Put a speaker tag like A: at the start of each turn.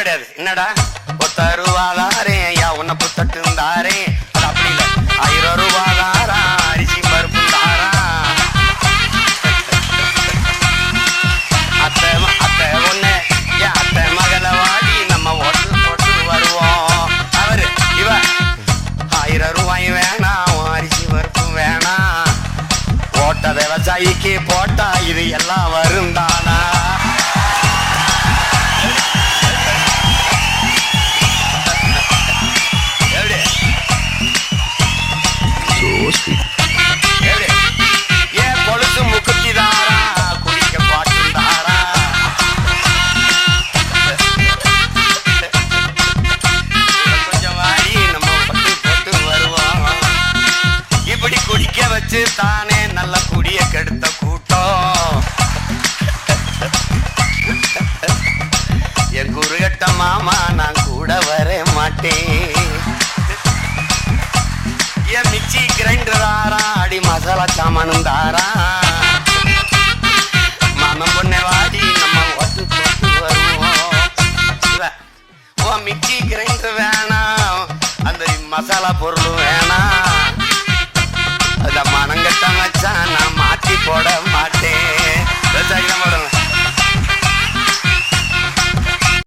A: கிடையாது. என்னடா ஒத்தருவாதாரே யா உன்னை புத்தட்டு தாரே, அது அப்படி இல்லை. 1000 ரூபாதாரா அரிசி பருப்பு தாரா. அத்தை அத்தை ஒண்ணு என் அத்தை மகளை வாடி நம்ம ஓட்டு போட்டு வருவோம். அவரு இவ 1000 ரூபாய் வேணாம், அரிசி பருப்பு வேணாம், ஓட்ட விவசாயிக்கு போட்டா இது எல்லாம் வரும் தானா. ஏன் கொலுசு முக்குத்தி தாரா, குடிக்க பாட்டு தாரா. கொஞ்சம் வாடி நம்ம பட்டு போட்டு வருவோம். இப்படி குடிக்க வச்சு தானே நல்ல குடிய கெடுத்த கூட்டம். என் குருகட்ட மாமா நான் கூட வர மாட்டேன். என் மிக்சி கிரைண்டர் தாரா, அடி மசாலா சாமானும் தாரா. மாமன் பொண்ணை வாடி நம்ம ஓட்டு போட்டு வருவோம். ஓ மிக்சி கிரைண்டர் வேணாம், அந்த மசாலா பொருளும்